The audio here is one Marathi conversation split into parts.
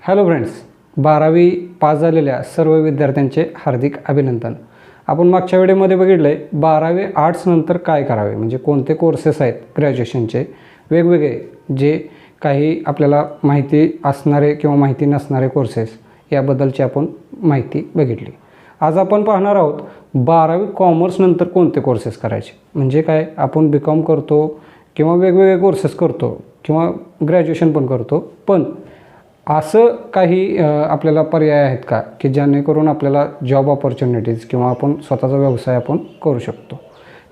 हॅलो फ्रेंड्स, 12वी पास झालेल्या सर्व विद्यार्थ्यांचे हार्दिक अभिनंदन. आपण मागच्या व्हिडिओमध्ये बघितलं आहे 12वी आर्ट्सनंतर काय करावे, म्हणजे कोणते कोर्सेस आहेत ग्रॅज्युएशनचे वेगवेगळे, जे काही आपल्याला माहिती असणारे किंवा माहिती नसणारे कोर्सेस याबद्दलची आपण माहिती बघितली. आज आपण पाहणार आहोत 12वी कॉमर्सनंतर कोणते कोर्सेस करायचे. म्हणजे काय, आपण BCom करतो किंवा वेगवेगळे कोर्सेस करतो किंवा ग्रॅज्युएशन पण करतो, पण असं काही आपल्याला पर्याय आहेत का की जेणेकरून आपल्याला जॉब ऑपॉर्च्युनिटीज किंवा आपण स्वतःचा व्यवसाय आपण करू शकतो.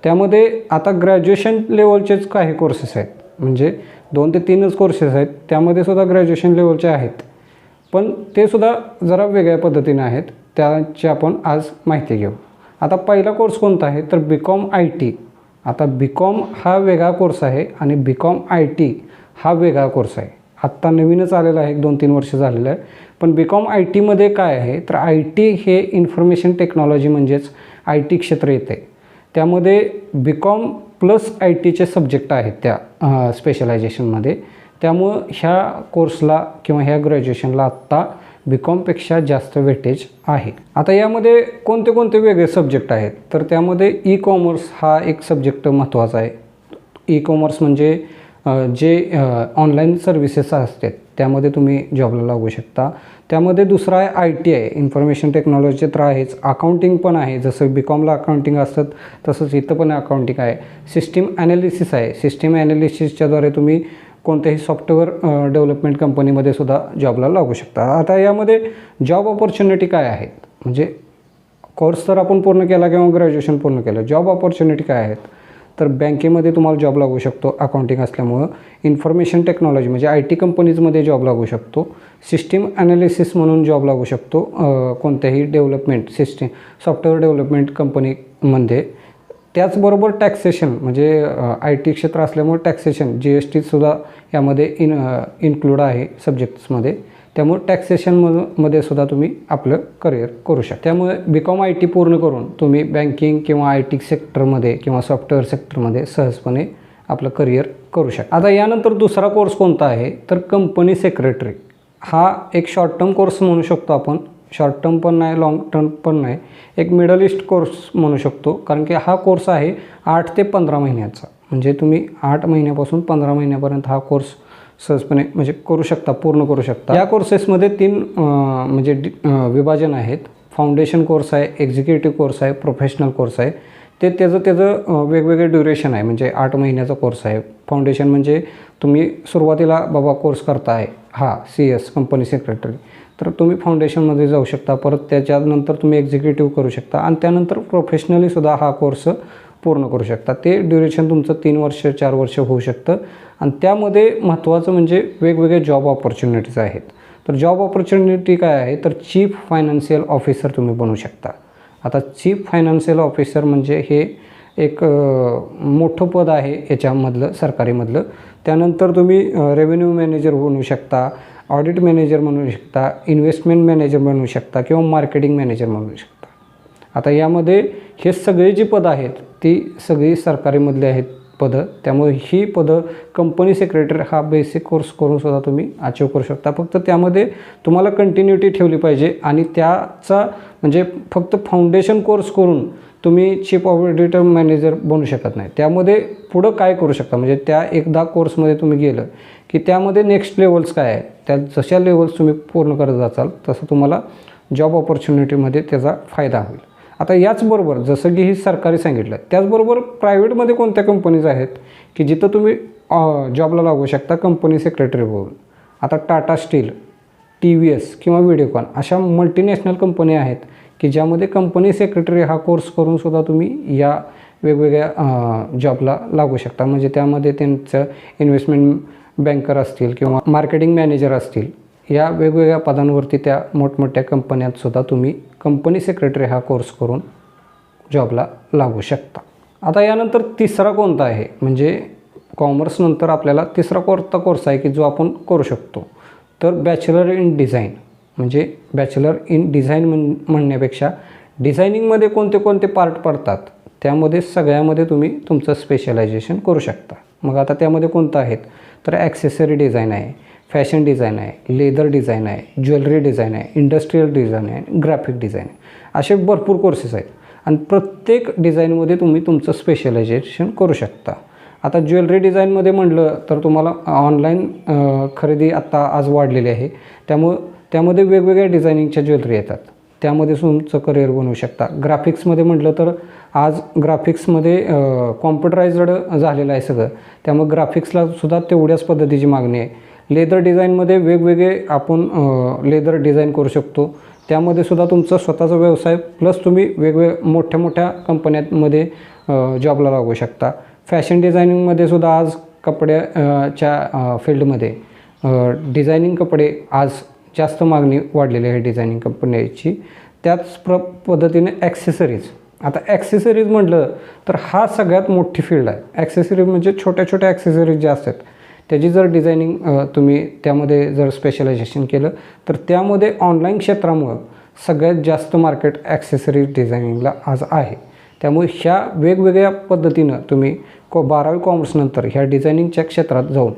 त्यामध्ये आता ग्रॅज्युएशन लेवलचेच काही कोर्सेस आहेत, म्हणजे 2 ते 3च कोर्सेस आहेत, त्यामध्ये सुद्धा ग्रॅज्युएशन लेवलचे आहेत, पण ते सुद्धा जरा वेगळ्या पद्धतीने आहेत. त्याची आपण आज माहिती घेऊ. आता पहिला कोर्स कोणता आहे तर BCom IT. आता BCom हा वेगळा कोर्स आहे आणि BCom IT हा वेगळा कोर्स आहे. आत्ता नवीनच आलेला आहे, 2-3 वर्ष झालेलं आहे. पण BCom ITमध्ये काय आहे तर IT हे इन्फॉर्मेशन टेक्नॉलॉजी म्हणजेच IT क्षेत्र येते. त्यामध्ये BCom प्लस ITचे सब्जेक्ट आहेत त्या स्पेशलायझेशनमध्ये. त्यामुळं ह्या कोर्सला किंवा ह्या ग्रॅज्युएशनला आत्ता BComपेक्षा जास्त वेटेज आहे. आता यामध्ये कोणते कोणते वेगळे सब्जेक्ट आहेत तर त्यामध्ये ई-कॉमर्स हा एक सब्जेक्ट महत्त्वाचा आहे. ई-कॉमर्स म्हणजे जे ऑनलाईन सर्व्हिसेस असतात त्यामध्ये तुम्ही जॉबला लागू शकता. त्यामध्ये दुसरा आहे ITI, इन्फॉर्मेशन टेक्नॉलॉजी तर आहेच. अकाउंटिंग पण आहे, जसं BComला अकाउंटिंग असतं तसंच इथं पण अकाउंटिंग आहे. सिस्टीम ॲनालिसिस आहे. सिस्टीम ॲनालिसिसच्याद्वारे तुम्ही कोणत्याही सॉफ्टवेअर डेव्हलपमेंट कंपनीमध्ये सुद्धा जॉबला लागू शकता. आता यामध्ये जॉब ऑपॉर्च्युनिटी काय आहेत, म्हणजे कोर्स तर आपण पूर्ण केला किंवा ग्रॅज्युएशन पूर्ण केलं, जॉब ऑपॉर्च्युनिटी काय आहेत तर बँकेमध्ये तुम्हाला जॉब लागू शकतो अकाउंटिंग असल्यामुळं. इन्फॉर्मेशन टेक्नॉलॉजी म्हणजे IT कंपनीजमध्ये जॉब लागू शकतो. सिस्टीम ॲनालिसिस म्हणून जॉब लागू शकतो कोणत्याही डेव्हलपमेंट सिस्टीम सॉफ्टवेअर डेव्हलपमेंट कंपनीमध्ये. त्याचबरोबर टॅक्सेशन म्हणजे IT क्षेत्र असल्यामुळे टॅक्सेशन GSTसुद्धा यामध्ये इन्क्लूड आहे सब्जेक्ट्समध्ये. त्यामुळे टॅक्सेशनमध्ये सुद्धा तुम्ही आपलं करिअर करू शकता. त्यामुळे BCom IT पूर्ण करून तुम्ही बँकिंग किंवा IT सेक्टरमध्ये किंवा सॉफ्टवेअर सेक्टरमध्ये सहजपणे आपलं करिअर करू शकता. आता यानंतर दुसरा कोर्स कोणता आहे तर कंपनी सेक्रेटरी. हा एक शॉर्ट टर्म कोर्स म्हणू शकतो आपण. शॉर्ट टर्म पण नाही, लाँग टर्म पण नाही, एक मिडल ईस्ट कोर्स म्हणू शकतो. कारण की हा कोर्स आहे 8 ते 15 महिन्याचा. म्हणजे तुम्ही 8 महिन्यापासून 15 महिन्यापर्यंत हा कोर्स सहजपणे म्हणजे करू शकता, पूर्ण करू शकता. या कोर्सेसमध्ये 3 म्हणजे विभाजन आहेत. फाउंडेशन कोर्स आहे, एक्झिक्युटिव्ह कोर्स आहे, प्रोफेशनल कोर्स आहे. त्याचं वेगवेगळे ड्युरेशन आहे. म्हणजे 8 महिन्याचा कोर्स आहे. फाउंडेशन म्हणजे तुम्ही सुरुवातीला बाबा कोर्स करताय हा CS कंपनी सेक्रेटरी, तर तुम्ही फाउंडेशनमध्ये जाऊ शकता. परत त्याच्यानंतर तुम्ही एक्झिक्युटिव्ह करू शकता आणि त्यानंतर प्रोफेशनलीसुद्धा हा कोर्स पूर्ण करू शकता. ते ड्युरेशन तुमचं 3 वर्ष 4 वर्ष होऊ शकतं. आणि त्यामध्ये महत्त्वाचं म्हणजे वेगवेगळे जॉब ऑपॉर्च्युनिटीज आहेत. तर जॉब ऑपॉर्च्युनिटी काय आहे तर चीफ फायनान्शियल ऑफिसर तुम्ही बनू शकता. आता चीफ फायनान्शियल ऑफिसर म्हणजे हे एक मोठं पद आहे याच्यामधलं, सरकारीमधलं. त्यानंतर तुम्ही रेव्हेन्यू मॅनेजर बनू शकता, ऑडिट मॅनेजर बनू शकता, इन्व्हेस्टमेंट मॅनेजर बनू शकता किंवा मार्केटिंग मॅनेजर बनू शकता. आता यामध्ये हे सगळे जी पदं आहेत ती सगळी सरकारीमधली आहेत पदं. त्यामुळे ही पदं कंपनी सेक्रेटरी हा बेसिक कोर्स करून सुद्धा तुम्ही अचीव करू शकता. फक्त त्यामध्ये तुम्हाला कंटिन्युटी ठेवली पाहिजे आणि त्याचा म्हणजे फक्त फाउंडेशन कोर्स करून तुम्ही चीफ ऑडिटर मॅनेजर बनू शकत नाही. त्यामध्ये पुढं काय करू शकता म्हणजे त्या एकदा कोर्समध्ये तुम्ही गेलं की त्यामध्ये नेक्स्ट लेवल्स काय आहे, त्या जशा लेवल्स तुम्ही पूर्ण करत जाचाल तसं तुम्हाला जॉब ऑपॉर्च्युनिटीमध्ये त्याचा फायदा होईल. आता याचबरोबर जसं की ही सरकारी सांगितलं, त्याचबरोबर प्रायव्हेटमध्ये कोणत्या कंपनीज आहेत की जिथं तुम्ही जॉबला लागू शकता कंपनी सेक्रेटरी बनून. आता टाटा स्टील, TVS किंवा व्हिडिओकॉन अशा मल्टीनॅशनल कंपनी आहेत की ज्यामध्ये कंपनी सेक्रेटरी हा कोर्स करून सुद्धा तुम्ही या वेगवेगळ्या जॉबला लागू शकता. म्हणजे त्यामध्ये त्यांचं इन्व्हेस्टमेंट बँकर असतील किंवा मार्केटिंग मॅनेजर असतील, या वेगवेगळ्या पदांवरती त्या मोठमोठ्या कंपन्यातसुद्धा तुम्ही कंपनी सेक्रेटरी हा कोर्स करून जॉबला लागू शकता. आता यानंतर तिसरा कोणता आहे म्हणजे कॉमर्सनंतर आपल्याला तिसरा कोणता कोर्स आहे की जो आपण करू शकतो तर बॅचलर इन डिझाईन. म्हणजे बॅचलर इन डिझाईन म्हणण्यापेक्षा डिझायनिंगमध्ये कोणते कोणते पार्ट पडतात त्यामध्ये सगळ्यामध्ये तुम्ही तुमचं स्पेशलायझेशन करू शकता. मग आता त्यामध्ये कोणतं आहेत तर ॲक्सेसरी डिझाईन आहे, फॅशन डिझाईन आहे, लेदर डिझाईन आहे, ज्वेलरी डिझाईन आहे, इंडस्ट्रियल डिझाईन आहे, ग्राफिक डिझाईन आहे. असे भरपूर कोर्सेस आहेत आणि प्रत्येक डिझाईनमध्ये तुम्ही तुमचं स्पेशलायझेशन करू शकता. आता ज्वेलरी डिझाईनमध्ये म्हटलं तर तुम्हाला ऑनलाईन खरेदी आत्ता आज वाढलेली आहे, त्यामध्ये वेगवेगळ्या डिझायनिंगच्या ज्वेलरी येतात, त्यामध्ये तुमचं करिअर बनवू शकता. ग्राफिक्समध्ये म्हटलं तर आज ग्राफिक्समध्ये कॉम्प्युटरायझड झालेलं आहे सगळं, त्यामुळे ग्राफिक्सला सुद्धा तेवढ्याच पद्धतीची मागणी आहे. लेदर डिझाईनमध्ये वेगवेगळे आपण लेदर डिझाईन करू शकतो, त्यामध्ये सुद्धा तुमचा स्वतःचा व्यवसाय प्लस तुम्ही वेगवेगळ्या मोठ्या मोठ्या कंपन्यांमध्ये जॉबला लागू शकता. फॅशन डिझायनिंगमध्ये सुद्धा आज कपड्याच्या फील्डमध्ये डिझायनिंग कपडे आज जास्त मागणी वाढलेली आहे डिझायनिंग कंपन्याची. त्याच पद्धतीने ॲक्सेसरीज. आता ॲक्सेसरीज म्हटलं तर हा सगळ्यात मोठी फील्ड आहे. ॲक्सेसरीज म्हणजे छोट्या छोट्या ॲक्सेसरीज ज्या असतात त्याची जर डिझायनिंग तुम्ही त्यामध्ये जर स्पेशलायझेशन केलं तर त्यामध्ये ऑनलाईन क्षेत्रामुळं सगळ्यात जास्त मार्केट ॲक्सेसरीज डिझायनिंगला आज आहे. त्यामुळे ह्या वेगवेगळ्या पद्धतीनं तुम्ही 12वी कॉमर्सनंतर ह्या डिझायनिंगच्या क्षेत्रात जाऊन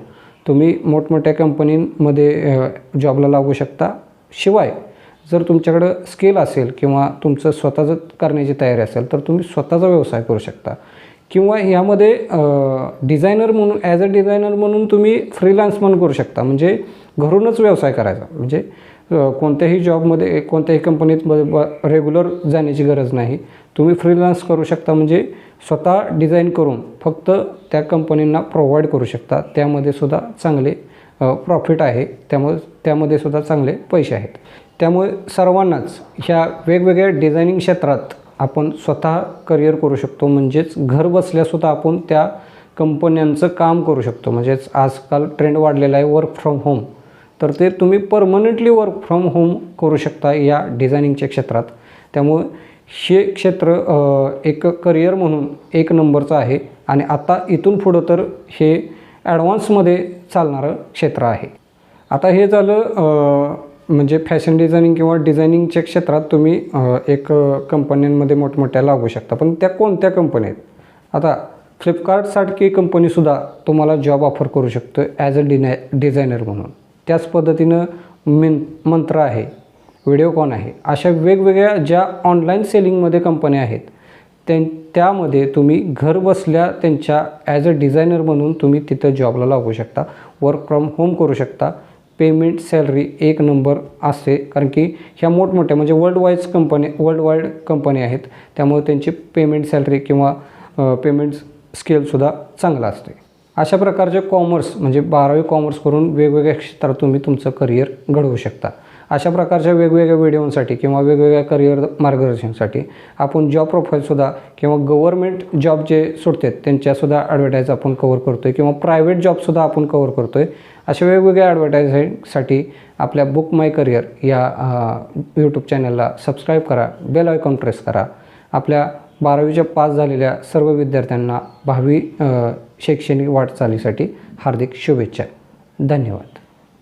तुम्ही मोठमोठ्या कंपनींमध्ये जॉबला लागू शकता. शिवाय जर तुमच्याकडं स्किल असेल किंवा तुमचं स्वतःचं करण्याची तयारी असेल तर तुम्ही स्वतःचा व्यवसाय करू शकता. किंवा ह्यामध्ये डिझायनर म्हणून ॲज अ डिझायनर म्हणून तुम्ही फ्रीलान्स म्हणून करू शकता. म्हणजे घरूनच व्यवसाय करायचा. म्हणजे कोणत्याही जॉबमध्ये कोणत्याही कंपनीत रेग्युलर जाण्याची गरज नाही. तुम्ही फ्रीलान्स करू शकता. म्हणजे स्वतः डिझाईन करून फक्त त्या कंपनींना प्रोव्हाइड करू शकता. त्यामध्ये सुद्धा चांगले प्रॉफिट आहे, त्यामध्ये सुद्धा चांगले पैसे आहेत. त्यामुळे सर्वांनाच ह्या वेगवेगळ्या डिझायनिंग क्षेत्रात आपण स्वतः करिअर करू शकतो. म्हणजेच घर बसल्यासुद्धा आपण त्या कंपन्यांचं काम करू शकतो. म्हणजेच आजकाल ट्रेंड वाढलेला आहे वर्क फ्रॉम होम, तर ते तुम्ही परमनंटली वर्क फ्रॉम होम करू शकता या डिझायनिंगच्या क्षेत्रात. त्यामुळे हे क्षेत्र एक करिअर म्हणून एक नंबरचं आहे आणि आता इथून पुढं तर हे ॲडव्हान्समध्ये चालणारं क्षेत्र आहे. आता हे झालं म्हणजे फॅशन डिझायनिंग किंवा डिझायनिंगच्या क्षेत्रात तुम्ही एक कंपन्यांमध्ये मोठमोठ्या लागू शकता. पण त्या कोणत्या कंपन्या आहेत? आता फ्लिपकार्टसारखी कंपनीसुद्धा तुम्हाला जॉब ऑफर करू शकतो ॲज अ डिझायनर म्हणून. त्याच पद्धतीनं मंत्रा आहे, व्हिडिओकॉन आहे. अशा वेगवेगळ्या ज्या ऑनलाईन सेलिंगमध्ये कंपन्या आहेत त्यामध्ये तुम्ही घर बसल्या त्यांच्या ॲज अ डिझायनर म्हणून तुम्ही तिथं जॉबला लागू शकता. वर्क फ्रॉम होम करू शकता. पेमेंट सॅलरी एक नंबर असते, कारण की ह्या मोठमोठ्या म्हणजे वर्ल्ड वाईड कंपनी आहेत. त्यामुळे त्यांची पेमेंट सॅलरी किंवा पेमेंट स्केलसुद्धा चांगला असते. अशा प्रकारचे कॉमर्स म्हणजे 12वी कॉमर्स करून वेगवेगळ्या क्षेत्रात तुम्ही तुमचं करिअर घडवू शकता. अशा प्रकारच्या वेगवेगळ्या व्हिडिओसाठी किंवा वेगवेगळ्या करिअर मार्गदर्शनासाठी आपण जॉब प्रोफाईलसुद्धा किंवा गव्हर्मेंट जॉब जे सुटतात त्यांच्यासुद्धा ॲडव्हर्टाईज आपण कवर करतो आहे किंवा प्रायव्हेट जॉबसुद्धा आपण कवर करतो आहे. अशा वेगवेगळ्या ॲडव्हर्टाईजसाठी आपल्या बुक माय करिअर या यूट्यूब चॅनलला सबस्क्राईब करा, बेल आयकॉन प्रेस करा. आपल्या 12वीच्या पास झालेल्या सर्व विद्यार्थ्यांना भावी शैक्षणिक वाटचालीसाठी हार्दिक शुभेच्छा. धन्यवाद.